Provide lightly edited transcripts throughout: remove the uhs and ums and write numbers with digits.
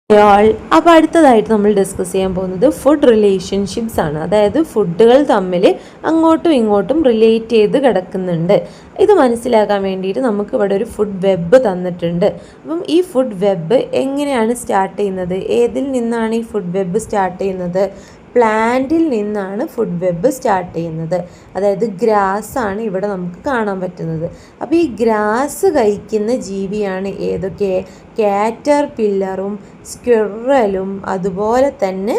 അപ്പോൾ അടുത്തതായിട്ട് നമ്മൾ ഡിസ്കസ് ചെയ്യാൻ പോകുന്നത് ഫുഡ് റിലേഷൻഷിപ്സ് ആണ്. അതായത് ഫുഡുകൾ തമ്മിൽ അങ്ങോട്ടും ഇങ്ങോട്ടും റിലേറ്റ് ചെയ്ത് കിടക്കുന്നുണ്ട്. ഇത് മനസ്സിലാക്കാൻ വേണ്ടിയിട്ട് നമുക്ക് ഇവിടെ ഒരു ഫുഡ് വെബ് തന്നിട്ടുണ്ട്. അപ്പം ഈ ഫുഡ് വെബ് എങ്ങനെയാണ് സ്റ്റാർട്ട് ചെയ്യുന്നത്, ഏതിൽ നിന്നാണ് ഈ ഫുഡ് വെബ് സ്റ്റാർട്ട് ചെയ്യുന്നത്? പ്ലാന്റിൽ നിന്നാണ് ഫുഡ് വെബ് സ്റ്റാർട്ട് ചെയ്യുന്നത്. അതായത് ഗ്രാസ് ആണ് ഇവിടെ നമുക്ക് കാണാൻ പറ്റുന്നത്. അപ്പോൾ ഈ ഗ്രാസ് കഴിക്കുന്ന ജീവിയാണ് ഏതൊക്കെ? കാറ്റർ പില്ലറും സ്ക്വിറലും അതുപോലെ തന്നെ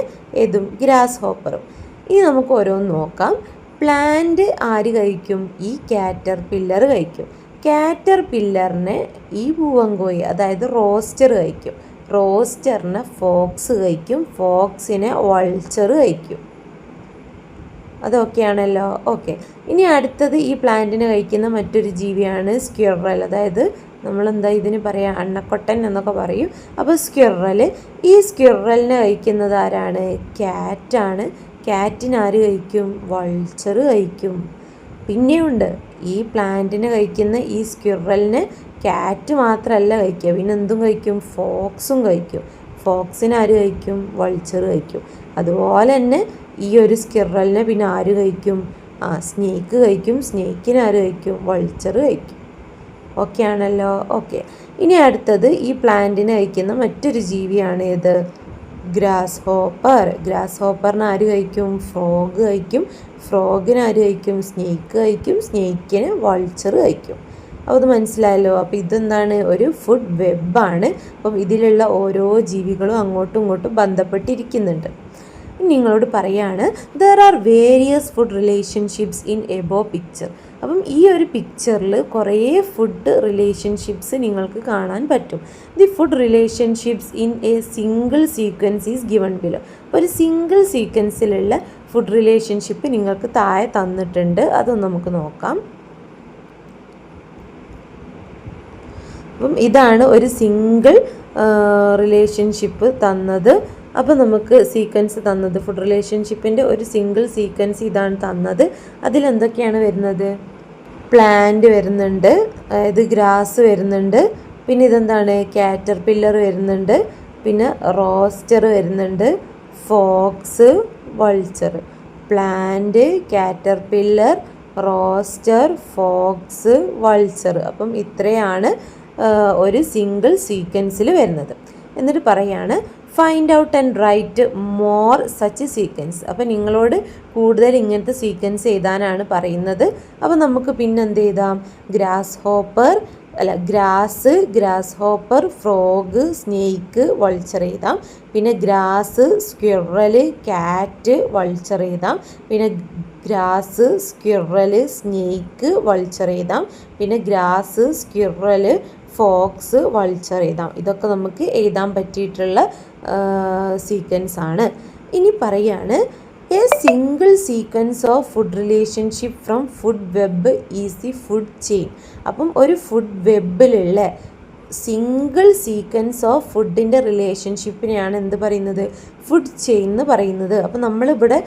ഗ്രാസ് ഹോപ്പറും. ഇനി നമുക്ക് ഓരോന്ന് നോക്കാം. പ്ലാന്റ് ആര് കഴിക്കും? ഈ കാറ്റർ പില്ലർ കഴിക്കും. കാറ്റർ പില്ലറിനെ ഈ പൂവങ്കോയി അതായത് റോസ്റ്റർ കഴിക്കും. റോസ്റ്ററിനെ ഫോക്സ് കഴിക്കും. ഫോക്സിനെ വൾച്ചർ കഴിക്കും. അതൊക്കെയാണല്ലോ. ഓക്കെ, ഇനി അടുത്തത് ഈ പ്ലാന്റിനെ കഴിക്കുന്ന മറ്റൊരു ജീവിയാണ് സ്ക്വിറൽ. അതായത് നമ്മളെന്താ ഇതിന് പറയുക, അണ്ണക്കൊട്ടൻ എന്നൊക്കെ പറയും. അപ്പോൾ സ്ക്വിറൽ, ഈ സ്ക്വിറലിനെ കഴിക്കുന്നത് ആരാണ്? ക്യാറ്റാണ്. ക്യാറ്റിന് ആര് കഴിക്കും? വൾച്ചർ കഴിക്കും. പിന്നെയുണ്ട് ഈ പ്ലാന്റിനെ കഴിക്കുന്ന ഈ സ്ക്വിറലിനെ ക്യാറ്റ് മാത്രമല്ല കഴിക്കുക, പിന്നെ എന്തും കഴിക്കും? ഫോക്സും കഴിക്കും. ഫോക്സിന് ആര് കഴിക്കും? വൾച്ചർ കഴിക്കും. അതുപോലെ തന്നെ ഈ ഒരു സ്ക്വിറലിനെ പിന്നെ ആര് കഴിക്കും? സ്നേക്ക് കഴിക്കും. സ്നേക്കിന് ആര് കഴിക്കും? വൾച്ചർ കഴിക്കും. ഓക്കെ ആണല്ലോ. ഓക്കെ, ഇനി അടുത്തത് ഈ പ്ലാന്റിനെ കഴിക്കുന്ന മറ്റൊരു ജീവിയാണ് ഏത്? Grass hopper. ഗ്രാസ് ഹോപ്പറിന് ആര് കഴിക്കും? ഫ്രോഗ് കഴിക്കും. ഫ്രോഗിന് ആര് കഴിക്കും? സ്നേക്ക് കഴിക്കും. സ്നേക്കിന് വൾച്ചർ കഴിക്കും. അപ്പോൾ അത് മനസ്സിലായല്ലോ. അപ്പോൾ ഇതെന്താണ്? ഒരു ഫുഡ് വെബാണ്. അപ്പം ഇതിലുള്ള ഓരോ ജീവികളും അങ്ങോട്ടും ഇങ്ങോട്ടും ബന്ധപ്പെട്ടിരിക്കുന്നുണ്ട്. നിങ്ങളോട് പറയാണ്, there are various food relationships in above picture. അപ്പം ഈ ഒരു പിക്ചറിൽ കുറേ ഫുഡ് റിലേഷൻഷിപ്സ് നിങ്ങൾക്ക് കാണാൻ പറ്റും. The food relationships in A single sequence is given below. ഒരു സിംഗിൾ സീക്വൻസിലുള്ള ഫുഡ് റിലേഷൻഷിപ്പ് നിങ്ങൾക്ക് താഴെ തന്നിട്ടുണ്ട്. അതൊന്ന് നമുക്ക് നോക്കാം. അപ്പം ഇതാണ് ഒരു സിംഗിൾ റിലേഷൻഷിപ്പ് തന്നത്. അപ്പോൾ നമുക്ക് സീക്വൻസ് തന്നത്, ഫുഡ് റിലേഷൻഷിപ്പിൻ്റെ ഒരു സിംഗിൾ സീക്വൻസ് ഇതാണ് തന്നത്. അതിലെന്തൊക്കെയാണ് വരുന്നത്? പ്ലാന്റ് വരുന്നുണ്ട്, അതായത് ഗ്രാസ് വരുന്നുണ്ട്, പിന്നെ ഇതെന്താണ്? കാറ്റർ പില്ലർ വരുന്നുണ്ട്, പിന്നെ റോസ്റ്റർ വരുന്നുണ്ട്, fox, vulture. Plant, caterpillar, rooster, fox, vulture. അപ്പം ഇത്രയാണ് ഒരു സിംഗിൾ സീക്വൻസിൽ വരുന്നത്. എന്നിട്ട് പറയാണ്, find out and write more such sequence. അപ്പോൾ നിങ്ങളോട് കൂടുതൽ ഇങ്ങനത്തെ സീക്വൻസ് എഴുതാനാണ് പറയുന്നത്. അപ്പോൾ നമുക്ക് പിന്നെ എന്ത് എഴുതാം? Grass hopper, frog, snake, vulture എഴുതാം. പിന്നെ ഗ്രാസ്, സ്ക്വിറൽ, കാറ്റ്, വൾച്ചർ എഴുതാം. പിന്നെ ഗ്രാസ്, സ്ക്വിറൽ, സ്നേക്ക്, വൾച്ചർ എഴുതാം. പിന്നെ ഗ്രാസ്, സ്ക്വിറൽ, ഫോക്സ്, വൾച്ചർ എഴുതാം. ഇതൊക്കെ നമുക്ക് എഴുതാൻ പറ്റിയിട്ടുള്ള സീക്വൻസ് ആണ്. ഇനി പറയാണ്, A single sequence of food relationship from food web is the food chain. അപ്പം ഒരു ഫുഡ് വെബിലുള്ള സിംഗിൾ സീക്വൻസ് ഓഫ് ഫുഡിൻ്റെ റിലേഷൻഷിപ്പിനെയാണ് എന്ത് പറയുന്നത്? ഫുഡ് ചെയിൻ എന്ന് പറയുന്നത്. അപ്പോൾ നമ്മളിവിടെ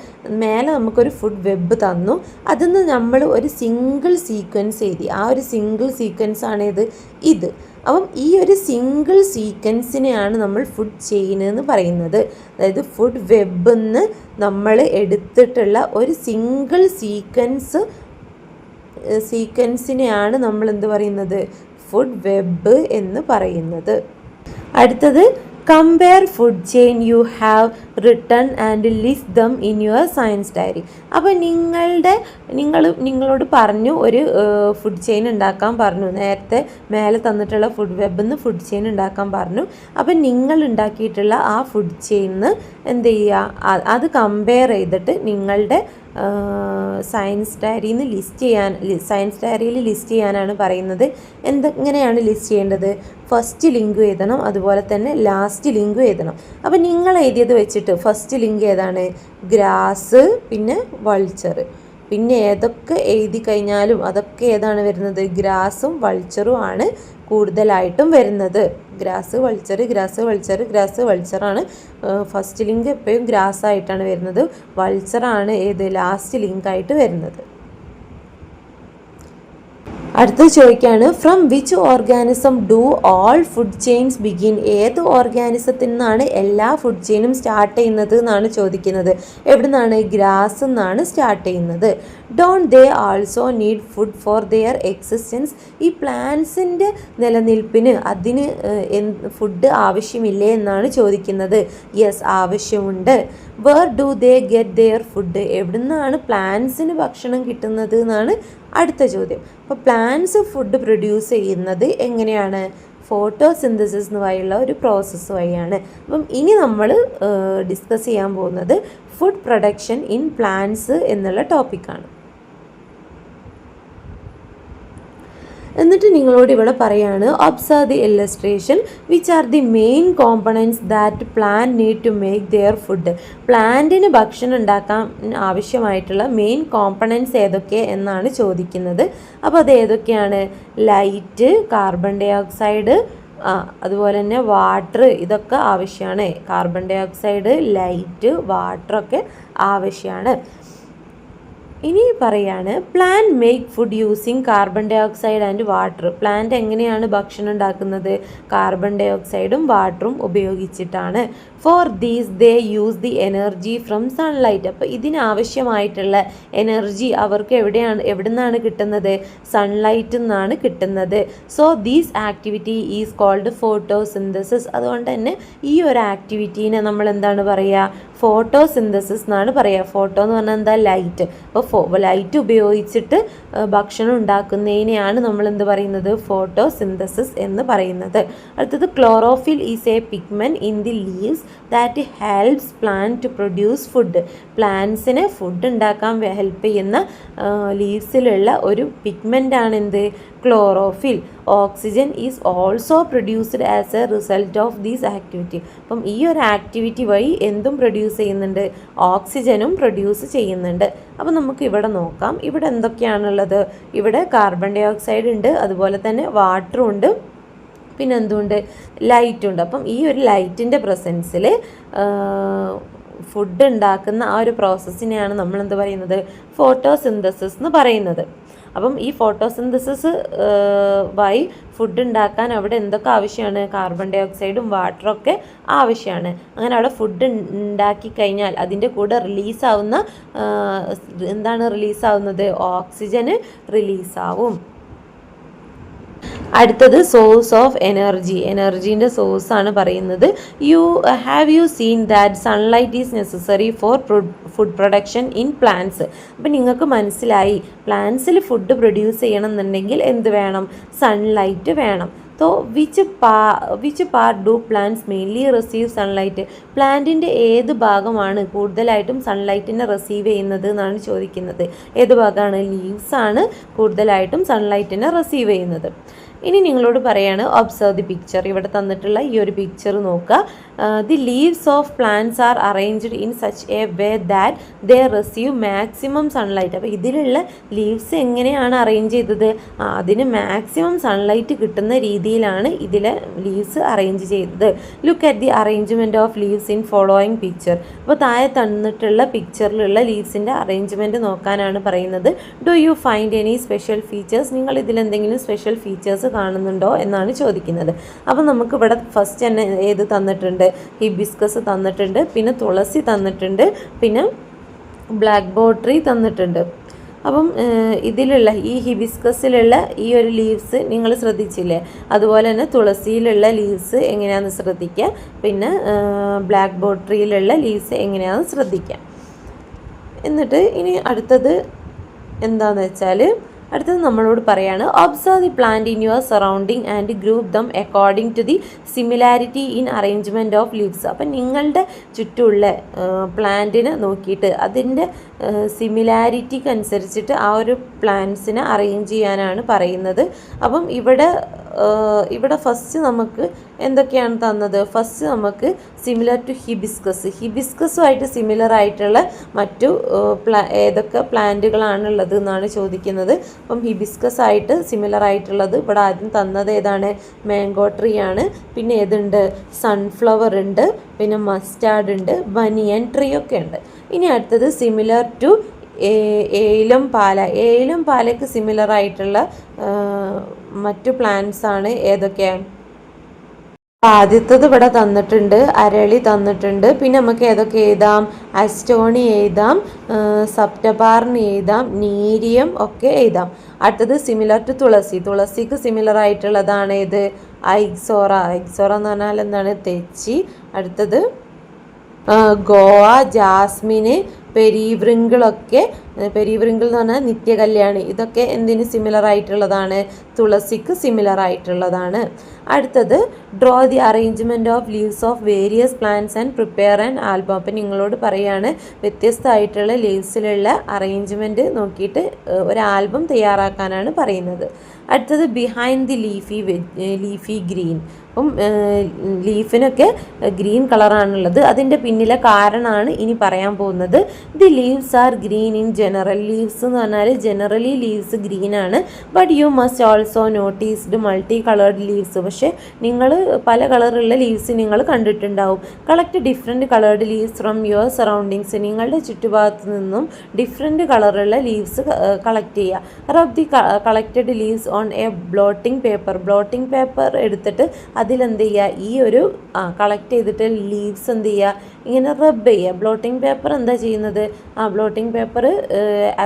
മേലെ നമുക്കൊരു ഫുഡ് വെബ് തന്നു, അതിൽ നിന്ന് നമ്മൾ ഒരു സിംഗിൾ സീക്വൻസ് എഴുതി. ആ ഒരു സിംഗിൾ സീക്വൻസ് ആണേത്? ഇത്. അപ്പം ഈ ഒരു സിംഗിൾ സീക്വൻസിനെയാണ് നമ്മൾ ഫുഡ് ചെയിൻ എന്ന് പറയുന്നത്. അതായത് ഫുഡ് വെബിന്ന് നമ്മൾ എടുത്തിട്ടുള്ള ഒരു സിംഗിൾ സീക്വൻസിനെയാണ് നമ്മൾ എന്ത് പറയുന്നത്? ഫുഡ് വെബ് എന്ന് പറയുന്നത്. അടുത്തത്, compare food chain you have written and list them in your science diary. അപ്പോൾ നിങ്ങളോട് പറഞ്ഞു ഒരു ഫുഡ് ചെയിൻ ഉണ്ടാക്കാൻ പറഞ്ഞു. നേരത്തെ മേലെ തന്നിട്ടുള്ള ഫുഡ് വെബിൽ നിന്ന് ഫുഡ് ചെയിൻ ഉണ്ടാക്കാൻ പറഞ്ഞു. അപ്പം നിങ്ങൾ ഉണ്ടാക്കിയിട്ടുള്ള ആ ഫുഡ് ചെയിനിന്ന് എന്ത് ചെയ്യുക? അത് കമ്പയർ ചെയ്തിട്ട് നിങ്ങളുടെ സയൻസ് ഡയറിയിൽ ലിസ്റ്റ് ചെയ്യാനാണ് പറയുന്നത്. എങ്ങനെയാണ് ലിസ്റ്റ് ചെയ്യേണ്ടത്? ഫസ്റ്റ് ലിങ്ക് എഴുതണം, അതുപോലെ തന്നെ ലാസ്റ്റ് ലിങ്ക് എഴുതണം. അപ്പം നിങ്ങൾ എഴുതിയത് വെച്ചിട്ട് ഫസ്റ്റ് ലിങ്ക് ഏതാണ്? ഗ്രാസ്, പിന്നെ വൾച്ചർ. പിന്നെ ഏതൊക്കെ എഴുതി കഴിഞ്ഞാലും അതൊക്കെ ഏതാണ് വരുന്നത്? ഗ്രാസും വൾച്ചറും ആണ് കൂടുതലായിട്ടും വരുന്നത്. ഗ്രാസ് വൾച്ചറാണ് ഫസ്റ്റ് ലിങ്ക് എപ്പോഴും ഗ്രാസ് ആയിട്ടാണ് വരുന്നത്. വൾച്ചറാണ് ലാസ്റ്റ് ലിങ്ക് ആയിട്ട് വരുന്നത്. അടുത്ത ചോദിക്കുകയാണ് from which organism do all food chains begin? ഏത് ഓർഗാനിസത്തിൽ നിന്നാണ് എല്ലാ ഫുഡ് ചെയിനും സ്റ്റാർട്ട് ചെയ്യുന്നത് എന്നാണ് ചോദിക്കുന്നത്. എവിടെ നിന്നാണ്? ഗ്രാസ് നിന്നാണ് സ്റ്റാർട്ട് ചെയ്യുന്നത്. Don't they also need food for their existence? ഈ പ്ലാന്റ്സിൻ്റെ നിലനിൽപ്പിന് അതിന് ഫുഡ് ആവശ്യമില്ലേ എന്നാണ് ചോദിക്കുന്നത്. യെസ്, ആവശ്യമുണ്ട്. Where do they get their food? എവിടെ നിന്നാണ് പ്ലാന്റ്സിന് ഭക്ഷണം കിട്ടുന്നത് എന്നാണ് അടുത്ത ചോദ്യം. അപ്പോൾ പ്ലാന്റ്സ് ഫുഡ് പ്രൊഡ്യൂസ് ചെയ്യുന്നത് എങ്ങനെയാണ്? ഫോട്ടോസിന്തസിസ് വഴിയുള്ള ഒരു പ്രോസസ്സ് വഴിയാണ്. അപ്പം ഇനി നമ്മൾ ഡിസ്കസ് ചെയ്യാൻ പോകുന്നത് ഫുഡ് പ്രൊഡക്ഷൻ ഇൻ പ്ലാന്റ്സ് എന്നുള്ള ടോപ്പിക്കാണ്. എന്നിട്ട് നിങ്ങളോട് ഇവിടെ പറയാണ് observe the illustration which are the main components that plant need to make their food? പ്ലാന്റിന് ഭക്ഷണം ഉണ്ടാക്കാൻ ആവശ്യമായിട്ടുള്ള മെയിൻ കോമ്പണൻസ് ഏതൊക്കെ എന്നാണ് ചോദിക്കുന്നത്. അപ്പോൾ അത് ഏതൊക്കെയാണ്? ലൈറ്റ്, കാർബൺ ഡൈ ഓക്സൈഡ്, അതുപോലെ തന്നെ വാട്ടർ, ഇതൊക്കെ ആവശ്യമാണ്. കാർബൺ ഡൈ ഓക്സൈഡ്, ലൈറ്റ്, വാട്ടറൊക്കെ ആവശ്യമാണ്. ഇനി പറയാണ് plant make food using carbon dioxide and water. Plant എങ്ങനെയാണ് ഭക്ഷണം ഉണ്ടാക്കുന്നത്? കാർബൺ ഡൈ ഓക്സൈഡും വാട്ടറും ഉപയോഗിച്ചിട്ടാണ്. For these they use the energy from sunlight. അപ്പോൾ ഇതിനാവശ്യമായിട്ടുള്ള എനർജി അവർക്ക് എവിടെ നിന്നാണ് കിട്ടുന്നത്? സൺലൈറ്റിൽ നിന്നാണ് കിട്ടുന്നത്. So these activity is called photosynthesis. അതുകൊണ്ട് തന്നെ ഈ ഒരു ആക്ടിവിറ്റീനെ നമ്മൾ എന്താണ് പറയുക? ഫോട്ടോസിന്തസിസ് എന്നാണ് പറയുക. ഫോട്ടോ എന്ന് പറഞ്ഞാൽ എന്താ? ലൈറ്റ്. അപ്പോൾ ലൈറ്റ് ഉപയോഗിച്ചിട്ട് ഭക്ഷണം ഉണ്ടാക്കുന്നതിനെയാണ് നമ്മൾ എന്ത് പറയുന്നത്? ഫോട്ടോസിന്തസിസ് എന്ന് പറയുന്നത്. അടുത്തത് chlorophyll is a pigment in the leaves that helps plant to produce food. പ്ലാന്റ്സിനെ ഫുഡ് ഉണ്ടാക്കാൻ ഹെൽപ്പ് ചെയ്യുന്ന ലീവ്സിലുള്ള ഒരു പിഗ്മെൻ്റാണ് എന്ത്? Chlorophyll. Oxygen is also produced as a result of these activity. അപ്പം ഈ ഒരു ആക്ടിവിറ്റി വഴി എന്തും പ്രൊഡ്യൂസ് ചെയ്യുന്നുണ്ട്? ഓക്സിജനും പ്രൊഡ്യൂസ് ചെയ്യുന്നുണ്ട്. അപ്പം നമുക്ക് ഇവിടെ നോക്കാം. ഇവിടെ എന്തൊക്കെയാണുള്ളത്? ഇവിടെ കാർബൺ ഡൈ ഓക്സൈഡ് ഉണ്ട്, അതുപോലെ തന്നെ വാട്ടറും ഉണ്ട്, പിന്നെ എന്തുണ്ട്? ലൈറ്റുണ്ട്. അപ്പം ഈ ഒരു ലൈറ്റിൻ്റെ പ്രസൻസിൽ ഫുഡ് ഉണ്ടാക്കുന്ന ആ ഒരു പ്രോസസ്സിനെയാണ് നമ്മൾ എന്ത് പറയുന്നത്? ഫോട്ടോസിന്തസിസ് എന്ന് പറയുന്നത്. അപ്പം ഈ ഫോട്ടോസിന്തസിസ് വഴി ഫുഡ് ഉണ്ടാക്കാൻ അവിടെ എന്തൊക്കെ ആവശ്യമാണ്? കാർബൺ ഡൈ ഓക്സൈഡും വാട്ടറൊക്കെ ആവശ്യമാണ്. അങ്ങനെ അവിടെ ഫുഡ് ഉണ്ടാക്കി കഴിഞ്ഞാൽ അതിൻ്റെ കൂടെ റിലീസാവുന്ന എന്താണ് റിലീസാവുന്നത്? ഓക്സിജന് റിലീസാവും. അടുത്തത് സോഴ്സ് ഓഫ് എനർജി. എനർജീൻ്റെ സോഴ്സാണ് പറയുന്നത്. Have you seen that sunlight is necessary for food production in plants? അപ്പം നിങ്ങൾക്ക് മനസ്സിലായി പ്ലാന്റ്സിൽ ഫുഡ് പ്രൊഡ്യൂസ് ചെയ്യണം എന്നുണ്ടെങ്കിൽ എന്ത് വേണം? സൺലൈറ്റ് വേണം. So which part do plants mainly receive sunlight? പ്ലാന്റിൻ്റെ ഏത് ഭാഗമാണ് കൂടുതലായിട്ടും സൺലൈറ്റിനെ റിസീവ് ചെയ്യുന്നത് എന്നാണ് ചോദിക്കുന്നത്. ഏത് ഭാഗമാണ്? ലീവ്സാണ് കൂടുതലായിട്ടും സൺലൈറ്റിനെ റിസീവ് ചെയ്യുന്നത്. ഇനി നിങ്ങളോട് പറയാണ് ഒബ്സർവ് ദി പിക്ചർ. ഇവിടെ തന്നിട്ടുള്ള ഈ ഒരു പിക്ചർ നോക്കുക. The leaves of plants R arranged in such a way that they receive maximum sunlight. അപ്പോൾ ഇതിലുള്ള ലീവ്സ് എങ്ങനെയാണ് അറേഞ്ച് ചെയ്തത്? അതിന് മാക്സിമം സൺലൈറ്റ് കിട്ടുന്ന രീതിയിലാണ് ഇതിലെ ലീവ്സ് അറേഞ്ച് ചെയ്തത്. Look at the arrangement of leaves in following picture. അപ്പോൾ താഴെ തന്നിട്ടുള്ള പിക്ചറിലുള്ള ലീവ്സിൻ്റെ അറേഞ്ച്മെൻറ്റ് നോക്കാനാണ് പറയുന്നത്. Do you find any special features? നിങ്ങൾ ഇതിലെന്തെങ്കിലും സ്പെഷ്യൽ ഫീച്ചേഴ്സ് കാണുന്നുണ്ടോ എന്നാണ് ചോദിക്കുന്നത്. അപ്പം നമുക്കിവിടെ ഫസ്റ്റ് തന്നെ ഏത് തന്നിട്ടുണ്ട്? ഹിബിസ്കസ് തന്നിട്ടുണ്ട്, പിന്നെ തുളസി തന്നിട്ടുണ്ട്, പിന്നെ ബ്ലാക്ക് ബോട്രി തന്നിട്ടുണ്ട്. അപ്പം ഇതിലുള്ള ഈ ഹിബിസ്കസിലുള്ള ഈ ഒരു ലീവ്സ് നിങ്ങൾ ശ്രദ്ധിച്ചില്ലേ? അതുപോലെ തന്നെ തുളസിയിലുള്ള ലീവ്സ് എങ്ങനെയാണെന്ന് ശ്രദ്ധിക്കുക, പിന്നെ ബ്ലാക്ക് ബോട്രിയിലുള്ള ലീവ്സ് എങ്ങനെയാണെന്ന് ശ്രദ്ധിക്കുക. എന്നിട്ട് ഇനി അടുത്തത് എന്താണെന്ന് വെച്ചാൽ അടുത്തത് നമ്മളോട് പറയാണ് observe the plant in your surrounding and group them according to the similarity in arrangement of leaves. അപ്പം നിങ്ങളുടെ ചുറ്റുമുള്ള പ്ലാന്റിനെ നോക്കിയിട്ട് അതിൻ്റെ സിമിലാരിറ്റിക്ക് അനുസരിച്ചിട്ട് ആ ഒരു പ്ലാന്റ്സിനെ അറേഞ്ച് ചെയ്യാനാണ് പറയുന്നത്. അപ്പം ഇവിടെ ഫസ്റ്റ് നമുക്ക് എന്തൊക്കെയാണ് തന്നത്? ഫസ്റ്റ് നമുക്ക് സിമിലർ ടു ഹിബിസ്കസുമായിട്ട് സിമിലർ ആയിട്ടുള്ള മറ്റു ഏതൊക്കെ പ്ലാന്റുകളാണുള്ളത് എന്നാണ് ചോദിക്കുന്നത്. അപ്പം ഹിബിസ്കസ് ആയിട്ട് സിമിലർ ആയിട്ടുള്ളത് ഇവിടെ ആദ്യം തന്നത് ഏതാണ്? മാംഗോ ട്രീ ആണ്. പിന്നെ ഏതുണ്ട്? സൺഫ്ലവർ ഉണ്ട്, പിന്നെ മസ്റ്റാർഡ് ഉണ്ട്, ബനിയൻ ട്രീ ഒക്കെ ഉണ്ട്. ഇനി അടുത്തത് സിമിലർ ടു ഏലം പാലയ്ക്ക് സിമിലർ ആയിട്ടുള്ള മറ്റു പ്ലാന്റ്സ് ആണ് ഏതൊക്കെയാണ്? ആദ്യത്തത് ഇവിടെ തന്നിട്ടുണ്ട്, അരളി തന്നിട്ടുണ്ട്. പിന്നെ നമുക്ക് ഏതൊക്കെ എഴുതാം? അസ്റ്റോണി എഴുതാം, സപ്റ്റബാർണി എഴുതാം, നീരിയം ഒക്കെ എഴുതാം. അടുത്തത് സിമിലർ ടു തുളസിക്ക് സിമിലർ ആയിട്ടുള്ളതാണ് ഏത്? ഐക്സോറ എന്ന് പറഞ്ഞാൽ എന്താണ്? തെച്ചി. അടുത്തത് ഗോവ, ജാസ്മിന്, പെരിവ്രിങ്കിൾ എന്ന് പറഞ്ഞാൽ നിത്യകല്യാണി. ഇതൊക്കെ എന്തിന് സിമിലർ ആയിട്ടുള്ളതാണ്? തുളസിക്ക് സിമിലർ ആയിട്ടുള്ളതാണ്. അടുത്തത് draw the arrangement of leaves of various plants and prepare an album. അപ്പം നിങ്ങളോട് പറയാണ് വ്യത്യസ്തമായിട്ടുള്ള ലീവ്സിലുള്ള അറേഞ്ച്മെൻറ്റ് നോക്കിയിട്ട് ഒരു ആൽബം തയ്യാറാക്കാനാണ് പറയുന്നത്. അടുത്തത് ബിഹൈൻഡ് ദി ലീഫി ഗ്രീൻ. അപ്പം ലീഫിനൊക്കെ ഗ്രീൻ കളറാണുള്ളത്. അതിൻ്റെ പിന്നിലെ കാരണമാണ് ഇനി പറയാൻ പോകുന്നത്. The leaves are green in general. Leaves എന്ന് പറഞ്ഞാൽ ജനറലി ലീവ്സ് ഗ്രീൻ ആണ്. But you must also noticed multi coloured leaves. പക്ഷേ നിങ്ങൾ പല കളറുള്ള ലീവ്സ് നിങ്ങൾ കണ്ടിട്ടുണ്ടാവും. Collect different coloured leaves from your surroundings. നിങ്ങളുടെ ചുറ്റുഭാഗത്ത് നിന്നും ഡിഫറെൻറ്റ് കളറുള്ള ലീവ്സ് കളക്ട് ചെയ്യുക. Rub the collected leaves on a blotting paper എടുത്തിട്ട് അതിലെന്ത് ചെയ്യുക? ഈ ഒരു കളക്ട് ചെയ്തിട്ട് ലീവ്സ് എന്ത് ചെയ്യുക? ഇങ്ങനെ റബ്ബ് ചെയ്യുക. ബ്ലോട്ടിംഗ് പേപ്പർ എന്താ ചെയ്യുന്നത്? ബ്ലോട്ടിംഗ് പേപ്പർ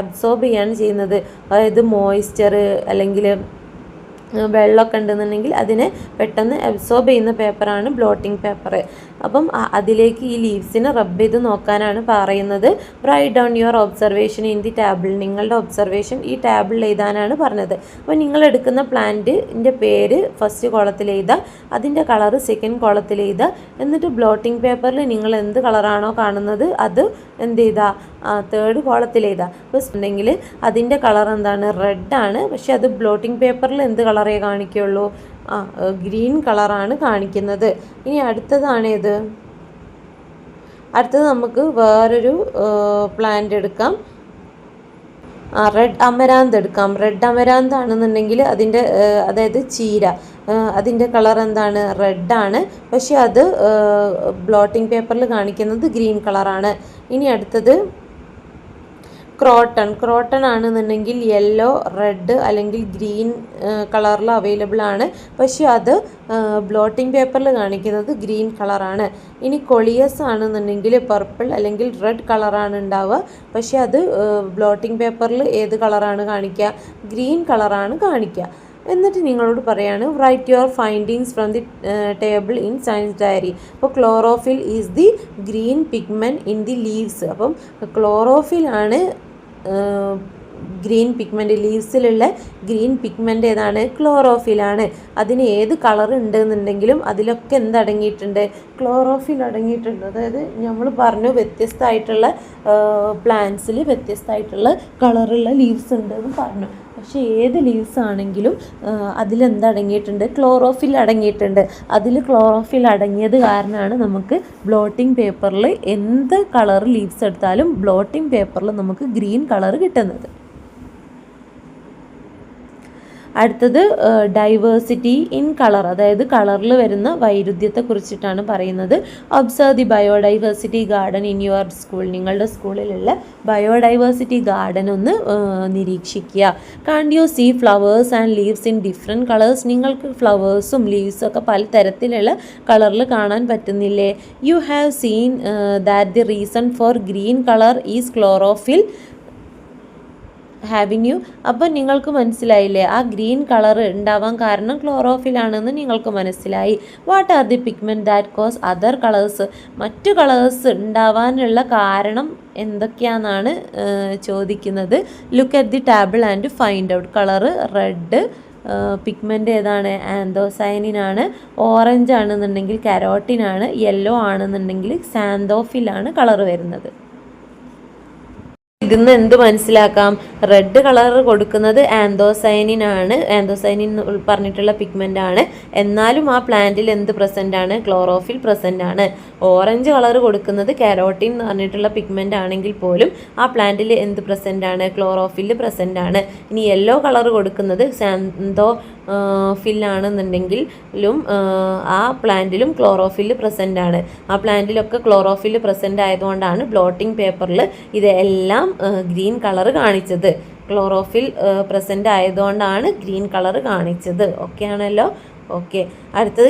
അബ്സോർബ് ചെയ്യാണ് ചെയ്യുന്നത്. അതായത് മോയ്സ്ചർ അല്ലെങ്കിൽ വെള്ളമൊക്കെ ഉണ്ടെന്നുണ്ടെങ്കിൽ അതിനെ പെട്ടെന്ന് അബ്സോർബ് ചെയ്യുന്ന പേപ്പറാണ് ബ്ലോട്ടിംഗ് പേപ്പർ. അപ്പം അതിലേക്ക് ഈ ലീവ്സിനെ റബ്ബ് ചെയ്ത് നോക്കാനാണ് പറയുന്നത്. Write down your observation in the table. നിങ്ങളുടെ ഒബ്സർവേഷൻ ഈ ടാബിളിൽ എഴുതാനാണ് പറഞ്ഞത്. അപ്പോൾ നിങ്ങൾ എടുക്കുന്ന പ്ലാന്റിൻ്റെ പേര് ഫസ്റ്റ് കോളത്തിൽ എഴുതുക, അതിൻ്റെ കളറ് സെക്കൻഡ് കോളത്തിൽ എഴുതുക. എന്നിട്ട് ബ്ലോട്ടിംഗ് പേപ്പറിൽ നിങ്ങൾ എന്ത് കളറാണോ കാണുന്നത് അത് എന്ത് ചെയ്താൽ തേർഡ് കോളത്തിൽ എഴുതുക. അപ്പോൾ ഉണ്ടെങ്കിൽ അതിൻ്റെ കളർ എന്താണ്? റെഡാണ്. പക്ഷെ അത് ബ്ലോട്ടിംഗ് പേപ്പറിൽ എന്ത് കളറേ കാണിക്കുള്ളൂ? ഗ്രീൻ കളറാണ് കാണിക്കുന്നത്. ഇനി അടുത്തത് നമുക്ക് വേറൊരു പ്ലാന്റ് എടുക്കാം. റെഡ് അമരാന്ത് എടുക്കാം. റെഡ് അമരാന്ത് ആണെന്നുണ്ടെങ്കിൽ അതിൻ്റെ അതായത് ചീര, അതിൻ്റെ കളർ എന്താണ്? റെഡാണ്. പക്ഷെ അത് ബ്ലോട്ടിംഗ് പേപ്പറിൽ കാണിക്കുന്നത് ഗ്രീൻ കളറാണ്. ഇനി അടുത്തത് ക്രോട്ടൺ ആണെന്നുണ്ടെങ്കിൽ യെല്ലോ, റെഡ് അല്ലെങ്കിൽ ഗ്രീൻ കളറിൽ അവൈലബിൾ ആണ്. പക്ഷെ അത് ബ്ലോട്ടിംഗ് പേപ്പറിൽ കാണിക്കുന്നത് ഗ്രീൻ കളറാണ്. ഇനി കൊളിയസ് ആണെന്നുണ്ടെങ്കിൽ പർപ്പിൾ അല്ലെങ്കിൽ റെഡ് കളറാണ് ഉണ്ടാവുക. പക്ഷെ അത് ബ്ലോട്ടിംഗ് പേപ്പറിൽ ഏത് കളറാണ് കാണിക്കുക? ഗ്രീൻ കളറാണ് കാണിക്കുക. എന്നിട്ട് നിങ്ങളോട് പറയാണ് write your findings from the table in science diary. അപ്പോൾ chlorophyll is the green pigment in the leaves. അപ്പം ക്ലോറോഫിലാണ് ഗ്രീൻ പിഗ്മെൻറ്റ്. ലീവ്സിലുള്ള ഗ്രീൻ പിഗ്മെൻറ്റ് ഏതാണ്? ക്ലോറോഫിലാണ്. അതിന് ഏത് കളർ ഉണ്ടെന്നുണ്ടെങ്കിലും അതിലൊക്കെ എന്തടങ്ങിയിട്ടുണ്ട്? ക്ലോറോഫിൽ അടങ്ങിയിട്ടുണ്ട്. അതായത് നമ്മൾ പറഞ്ഞു വ്യത്യസ്തമായിട്ടുള്ള പ്ലാന്റ്സിൽ വ്യത്യസ്തമായിട്ടുള്ള കളറുള്ള ലീവ്സ് ഉണ്ടെന്ന് പറഞ്ഞു. പക്ഷേ ഏത് ലീവ്സ് ആണെങ്കിലും അതിലെന്തടങ്ങിയിട്ടുണ്ട്? ക്ലോറോഫിൽ അടങ്ങിയിട്ടുണ്ട്. അതിൽ ക്ലോറോഫിൽ അടങ്ങിയത് കാരണമാണ് നമുക്ക് ബ്ലോട്ടിംഗ് പേപ്പറിൽ എന്ത് കളർ ലീവ്സ് എടുത്താലും ബ്ലോട്ടിംഗ് പേപ്പറിൽ നമുക്ക് ഗ്രീൻ കളർ കിട്ടുന്നത്. അടുത്തത് ഡൈവേഴ്സിറ്റി ഇൻ കളർ, അതായത് കളറിൽ വരുന്ന വൈരുദ്ധ്യത്തെക്കുറിച്ചിട്ടാണ് പറയുന്നത്. Observe the biodiversity garden in your school. നിങ്ങളുടെ സ്കൂളിലുള്ള ബയോഡൈവേഴ്സിറ്റി ഗാർഡൻ ഒന്ന് നിരീക്ഷിക്കുക. Can't you see flowers and leaves in different colours. നിങ്ങൾക്ക് ഫ്ലവേഴ്സും ലീവ്സും ഒക്കെ പല തരത്തിലുള്ള കളറിൽ കാണാൻ പറ്റുന്നില്ലേ? You have seen that the reason for green colour is chlorophyll having you. അപ്പോൾ നിങ്ങൾക്ക് മനസ്സിലായില്ലേ ആ ഗ്രീൻ കളർ ഉണ്ടാവാൻ കാരണം ക്ലോറോഫിലാണെന്ന് നിങ്ങൾക്ക് മനസ്സിലായി. What are the pigment that cause other colours. മറ്റു കളേഴ്സ് ഉണ്ടാവാനുള്ള കാരണം എന്തൊക്കെയാണെന്നാണ് ചോദിക്കുന്നത്. Look at the table and find out. Colour red, pigment ഏതാണ്? ആന്തോസൈനിനാണ്. ഓറഞ്ച് ആണെന്നുണ്ടെങ്കിൽ കരോട്ടിനാണ്. യെല്ലോ ആണെന്നുണ്ടെങ്കിൽ സാന്തോഫിലാണ് കളർ വരുന്നത്. ഇതിന്ന് എന്ത് മനസ്സിലാക്കാം? റെഡ് കളർ കൊടുക്കുന്നത് ആന്തോസൈനിനാണ്. ആന്തോസൈനിൻ പറഞ്ഞിട്ടുള്ള പിഗ്മെൻ്റ് ആണ്. എന്നാലും ആ പ്ലാന്റിൽ എന്ത് പ്രസൻ്റ് ആണ്? ക്ലോറോഫിൽ പ്രസൻ്റ് ആണ്. ഓറഞ്ച് കളർ കൊടുക്കുന്നത് കരോട്ടിൻ എന്ന് പറഞ്ഞിട്ടുള്ള പിഗ്മെൻ്റ് ആണെങ്കിൽ പോലും ആ പ്ലാന്റിൽ എന്ത് പ്രസൻ്റ് ആണ്? ക്ലോറോഫിൽ പ്രസൻ്റ് ആണ്. ഇനി യെല്ലോ കളർ കൊടുക്കുന്നത് ഫില്ലാണെന്നുണ്ടെങ്കിലും ആ പ്ലാന്റിലും ക്ലോറോഫില്ല് പ്രസൻ്റ് ആണ്. ആ പ്ലാന്റിലൊക്കെ ക്ലോറോഫില്ല് പ്രസൻ്റ് ആയതുകൊണ്ടാണ് ബ്ലോട്ടിംഗ് പേപ്പറിൽ ഇതെല്ലാം ഗ്രീൻ കളർ കാണിച്ചത്. ക്ലോറോഫിൽ പ്രസൻ്റ് ആയതുകൊണ്ടാണ് ഗ്രീൻ കളർ കാണിച്ചത്. ഓക്കെ ആണല്ലോ. ഓക്കെ, അടുത്തത്